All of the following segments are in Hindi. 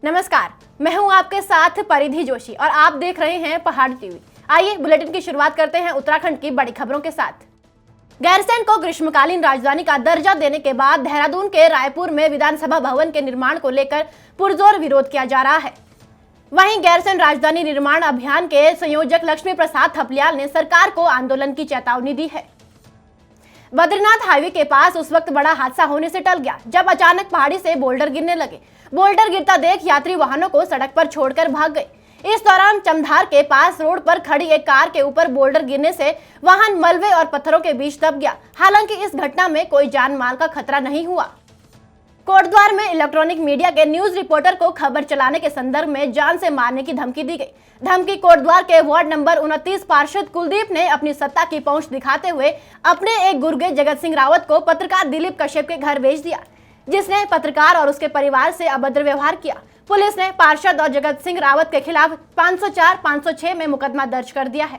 नमस्कार, मैं हूं आपके साथ परिधि जोशी और आप देख रहे हैं पहाड़ टीवी। आइए बुलेटिन की शुरुआत करते हैं उत्तराखंड की बड़ी खबरों के साथ। गैरसैंण को ग्रीष्मकालीन राजधानी का दर्जा देने के बाद देहरादून के रायपुर में विधानसभा भवन के निर्माण को लेकर पुरजोर विरोध किया जा रहा है। वहीं गैरसैंण राजधानी निर्माण अभियान के संयोजक लक्ष्मी प्रसाद थपलियाल ने सरकार को आंदोलन की चेतावनी दी है। बद्रीनाथ हाईवे के पास उस वक्त बड़ा हादसा होने से टल गया जब अचानक पहाड़ी से बोल्डर गिरने लगे। बोल्डर गिरता देख यात्री वाहनों को सड़क पर छोड़कर भाग गए। इस दौरान चमधार के पास रोड पर खड़ी एक कार के ऊपर बोल्डर गिरने से वाहन मलबे और पत्थरों के बीच दब गया। हालांकि इस घटना में कोई जान माल का खतरा नहीं हुआ। कोटद्वार में इलेक्ट्रॉनिक मीडिया के न्यूज रिपोर्टर को खबर चलाने के संदर्भ में जान से मारने की धमकी दी गई। धमकी कोटद्वार के वार्ड नंबर 29 पार्षद कुलदीप ने अपनी सत्ता की पहुंच दिखाते हुए अपने एक गुर्गे जगत सिंह रावत को पत्रकार दिलीप कश्यप के घर भेज दिया, जिसने पत्रकार और उसके परिवार से अभद्र व्यवहार किया। पुलिस ने पार्षद और जगत सिंह रावत के खिलाफ 504-506 में मुकदमा दर्ज कर दिया है।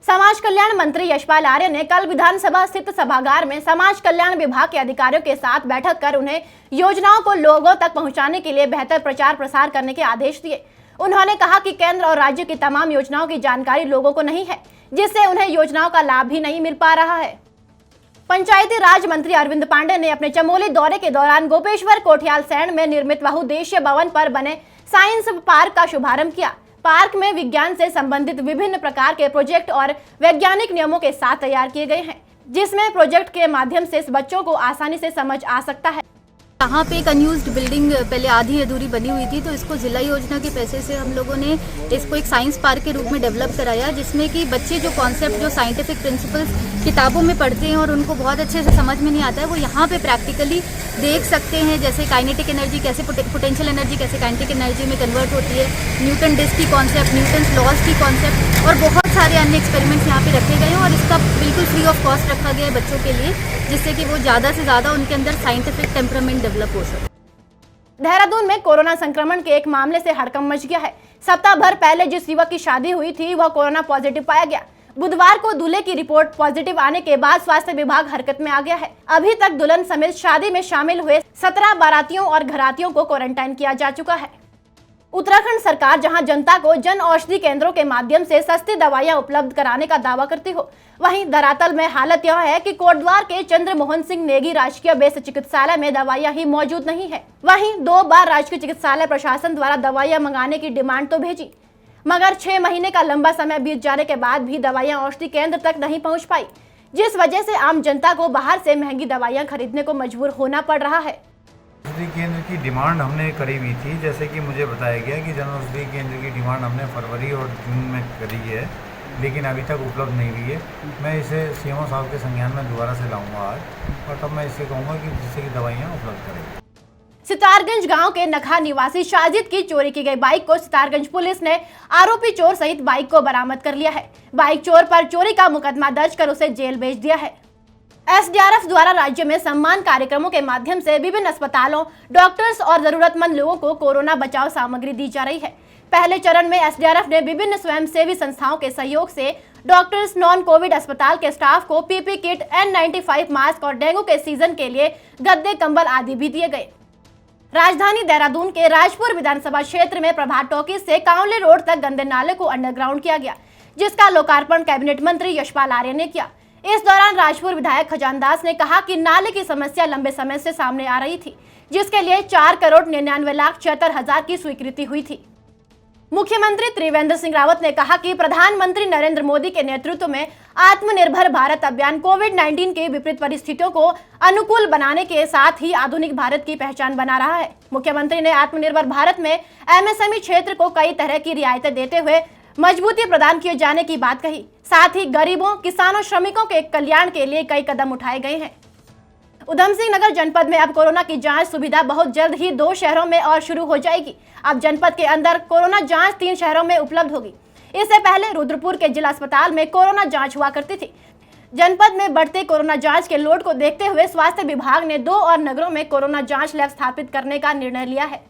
समाज कल्याण मंत्री यशपाल आर्य ने कल विधानसभा स्थित सभागार में समाज कल्याण विभाग के अधिकारियों के साथ बैठक कर उन्हें योजनाओं को लोगों तक पहुंचाने के लिए बेहतर प्रचार प्रसार करने के आदेश दिए। उन्होंने कहा कि केंद्र और राज्य की तमाम योजनाओं की जानकारी लोगों को नहीं है, जिससे उन्हें योजनाओं का लाभ भी नहीं मिल पा रहा है। पंचायती राज मंत्री अरविंद पांडे ने अपने चमोली दौरे के दौरान गोपेश्वर कोठियाल सैंण में निर्मित बहुउद्देशीय भवन पर बने साइंस पार्क का शुभारंभ किया। पार्क में विज्ञान से संबंधित विभिन्न प्रकार के प्रोजेक्ट और वैज्ञानिक नियमों के साथ तैयार किए गए हैं, जिसमें प्रोजेक्ट के माध्यम से बच्चों को आसानी से समझ आ सकता है। यहाँ पे एक अनयूज्ड बिल्डिंग पहले आधी अधूरी बनी हुई थी, तो इसको जिला योजना के पैसे से हम लोगों ने इसको एक साइंस पार्क के रूप में डेवलप कराया, जिसमें कि बच्चे जो कॉन्सेप्ट जो साइंटिफिक प्रिंसिपल्स किताबों में पढ़ते हैं और उनको बहुत अच्छे से समझ में नहीं आता है, वो यहाँ पे प्रैक्टिकली देख सकते हैं। जैसे काइनेटिक एनर्जी कैसे, पोटेंशियल एनर्जी कैसे काइनेटिक एनर्जी में कन्वर्ट होती है, न्यूटन डिस्क की कॉन्सेप्ट, न्यूटन लॉज की कॉन्सेप्ट और बहुत सारे अन्य एक्सपेरिमेंट्स यहाँ पे रखे गए हैं। और इसका बिल्कुल फ्री ऑफ कॉस्ट रखा गया है बच्चों के लिए, जिससे कि वो ज़्यादा से ज़्यादा उनके अंदर साइंटिफिक टेम्परामेंट डेवलप हो सके। देहरादून में कोरोना संक्रमण के एक मामले से हड़कंप मच गया है। सप्ताह भर पहले जिस युवक की शादी हुई थी वह कोरोना पॉजिटिव पाया गया। बुधवार को दूल्हे की रिपोर्ट पॉजिटिव आने के बाद स्वास्थ्य विभाग हरकत में आ गया है। अभी तक दुल्हन समेत शादी में शामिल हुए 17 बारातियों और घरातियों को क्वारंटाइन किया जा चुका है। उत्तराखंड सरकार जहां जनता को जन औषधि केंद्रों के माध्यम से सस्ती दवाइयां उपलब्ध कराने का दावा करती हो, वहीं धरातल में हालत यह है कि कोटद्वार के चंद्र मोहन सिंह नेगी राजकीय बेस चिकित्सालय में दवाइयां ही मौजूद नहीं है। वहीं 2 बार राजकीय चिकित्सालय प्रशासन द्वारा दवाइयां मंगाने की डिमांड तो भेजी, मगर 6 महीने का लंबा समय बीत जाने के बाद भी दवाइयां औषधि केंद्र तक नहीं पहुँच पाई, जिस वजह से आम जनता को बाहर से महंगी दवाइयां खरीदने को मजबूर होना पड़ रहा है। औषधि केंद्र की डिमांड हमने करी हुई थी, जैसे कि मुझे बताया गया कि जन औषधि केंद्र की डिमांड हमने फरवरी और जून में करी है, लेकिन अभी तक उपलब्ध नहीं हुई है। मैं इसे सीएमओ साहब के संज्ञान में दोबारा से लाऊंगा आज, और तब मैं इससे कहूँगा कि जिससे कि दवाइयाँ उपलब्ध करें। सितारगंज गांव के नखा निवासी शाजिद की चोरी की गई बाइक को सितारगंज पुलिस ने आरोपी चोर सहित बाइक को बरामद कर लिया है। बाइक चोर पर चोरी का मुकदमा दर्ज कर उसे जेल भेज दिया है। एसडीआरएफ द्वारा राज्य में सम्मान कार्यक्रमों के माध्यम से विभिन्न अस्पतालों, डॉक्टर्स और जरूरतमंद लोगों को कोरोना बचाव सामग्री दी जा रही है। पहले चरण में एसडीआरएफ ने विभिन्न स्वयंसेवी संस्थाओं के सहयोग से डॉक्टर्स, नॉन कोविड अस्पताल के स्टाफ को पीपी किट, N95 मास्क और डेंगू के सीजन के लिए गद्दे, कंबल आदि भी दिए गए। राजधानी देहरादून के राजपुर विधानसभा क्षेत्र में प्रभात टॉकीज से कांवले रोड तक गंदे नाले को अंडरग्राउंड किया गया, जिसका लोकार्पण कैबिनेट मंत्री यशपाल आर्य ने किया। इस दौरान राजपुर विधायक खजानदास ने कहा कि नाले की समस्या लंबे समय से सामने आ रही थी, जिसके लिए 4,99,76,000 की स्वीकृति हुई थी। मुख्यमंत्री त्रिवेंद्र सिंह रावत ने कहा कि प्रधानमंत्री नरेंद्र मोदी के नेतृत्व में आत्मनिर्भर भारत अभियान कोविड-19 की विपरीत परिस्थितियों को अनुकूल बनाने के साथ ही आधुनिक भारत की पहचान बना रहा है। मुख्यमंत्री ने आत्मनिर्भर भारत में एमएसएमई क्षेत्र को कई तरह की रियायतें देते हुए मजबूती प्रदान किए जाने की बात कही। साथ ही गरीबों, किसानों, श्रमिकों के कल्याण के लिए कई कदम उठाए गए हैं। उधम सिंह नगर जनपद में अब कोरोना की जांच सुविधा बहुत जल्द ही 2 शहरों में और शुरू हो जाएगी। अब जनपद के अंदर कोरोना जांच 3 शहरों में उपलब्ध होगी। इससे पहले रुद्रपुर के जिला अस्पताल में कोरोना जांच हुआ करती थी। जनपद में बढ़ते कोरोना जांच के लोड को देखते हुए स्वास्थ्य विभाग ने 2 और नगरों में कोरोना जांच लैब स्थापित करने का निर्णय लिया है।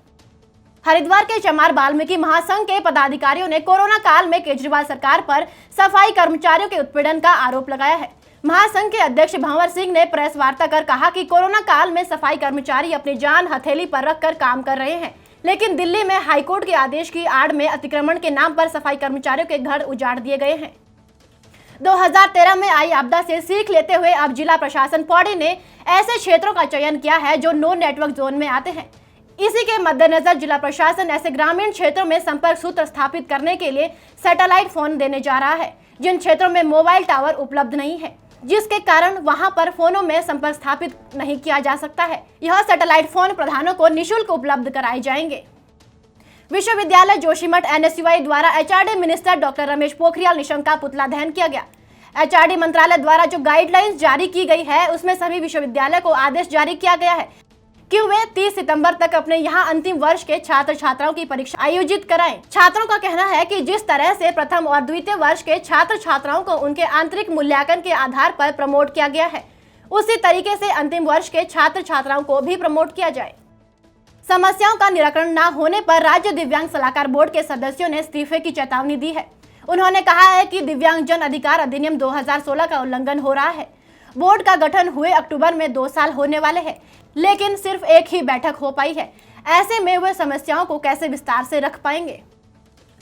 हरिद्वार के चमार वाल्मीकि महासंघ के पदाधिकारियों ने कोरोना काल में केजरीवाल सरकार पर सफाई कर्मचारियों के उत्पीड़न का आरोप लगाया है। महासंघ के अध्यक्ष भंवर सिंह ने प्रेस वार्ता कर कहा कि कोरोना काल में सफाई कर्मचारी अपनी जान हथेली पर रखकर काम कर रहे हैं, लेकिन दिल्ली में हाईकोर्ट के आदेश की आड़ में अतिक्रमण के नाम पर सफाई कर्मचारियों के घर उजाड़ दिए गए हैं। 2013 में आई आपदा से सीख लेते हुए अब जिला प्रशासन पौड़ी ने ऐसे क्षेत्रों का चयन किया है जो नो नेटवर्क जोन में आते हैं। इसी के मद्देनजर जिला प्रशासन ऐसे ग्रामीण क्षेत्रों में संपर्क सूत्र स्थापित करने के लिए सैटेलाइट फोन देने जा रहा है, जिन क्षेत्रों में मोबाइल टावर उपलब्ध नहीं है, जिसके कारण वहां पर फोनों में संपर्क स्थापित नहीं किया जा सकता है। यह सैटेलाइट फोन प्रधानों को निःशुल्क उपलब्ध कराए जाएंगे। विश्वविद्यालय जोशीमठ NSUI द्वारा HRD minister doctor Ramesh Pokhriyal Nishank का पुतला दहन किया गया। HRD मंत्रालय द्वारा जो गाइडलाइंस जारी की गई है उसमें सभी विश्वविद्यालय को आदेश जारी किया गया है कि वे 30 सितंबर तक अपने यहाँ अंतिम वर्ष के छात्र छात्राओं की परीक्षा आयोजित कराएं। छात्रों का कहना है कि जिस तरह से प्रथम और द्वितीय वर्ष के छात्र छात्राओं को उनके आंतरिक मूल्यांकन के आधार पर प्रमोट किया गया है, उसी तरीके से अंतिम वर्ष के छात्र छात्राओं को भी प्रमोट किया जाए। समस्याओं का निराकरण न होने पर राज्य दिव्यांग सलाहकार बोर्ड के सदस्यों ने इस्तीफे की चेतावनी दी है। उन्होंने कहा है कि दिव्यांग जन अधिकार अधिनियम 2016 का उल्लंघन हो रहा है। बोर्ड का गठन हुए अक्टूबर में 2 साल होने वाले हैं, लेकिन सिर्फ एक ही बैठक हो पाई है। ऐसे में वे समस्याओं को कैसे विस्तार से रख पाएंगे।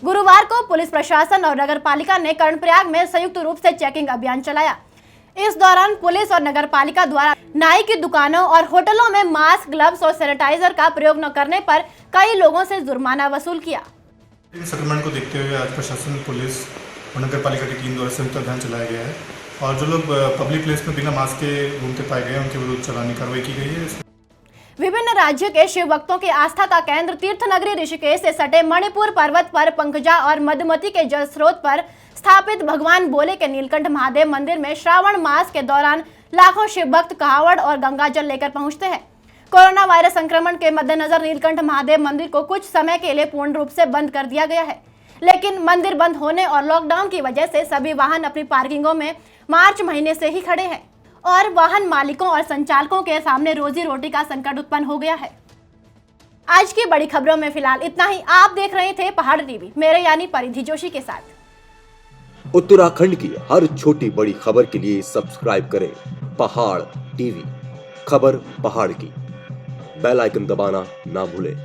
गुरुवार को पुलिस प्रशासन और नगर पालिका ने कर्णप्रयाग में संयुक्त रूप से चेकिंग अभियान चलाया। इस दौरान पुलिस और नगर पालिका द्वारा नाई की दुकानों और होटलों में मास्क, ग्लव्स और सैनिटाइजर का प्रयोग न करने पर कई लोगों से जुर्माना वसूल किया। इन संक्रमण को देखते हुए आज प्रशासन, पुलिस और नगर पालिका की टीम द्वारा संयुक्त अभियान चलाया गया है और जो लोग पब्लिक प्लेस में बिना मास्क के घूमते पाए गए हैं उनके विरुद्ध चालानी कार्रवाई की गई है। विभिन्न राज्यों के शिव भक्तों के आस्था का केंद्र तीर्थ नगरी ऋषिकेश से सटे मणिपुर पर्वत पर पंकजा और मधुमती के जल स्रोत पर स्थापित भगवान बोले के नीलकंठ महादेव मंदिर में श्रावण मास के दौरान लाखों शिव भक्त कांवड़ और गंगा जल लेकर पहुंचते हैं। कोरोना वायरस संक्रमण के मद्देनजर नीलकंठ महादेव मंदिर को कुछ समय के लिए पूर्ण रूप से बंद कर दिया गया है, लेकिन मंदिर बंद होने और लॉकडाउन की वजह से सभी वाहन अपनी पार्किंगों में मार्च महीने से ही खड़े हैं और वाहन मालिकों और संचालकों के सामने रोजी रोटी का संकट उत्पन्न हो गया है। आज की बड़ी खबरों में फिलहाल इतना ही। आप देख रहे थे पहाड़ टीवी, मेरे यानी परिधि जोशी के साथ। उत्तराखंड की हर छोटी बड़ी खबर के लिए सब्सक्राइब करें पहाड़ टीवी। खबर पहाड़ की, बेल आइकन दबाना ना भूलें।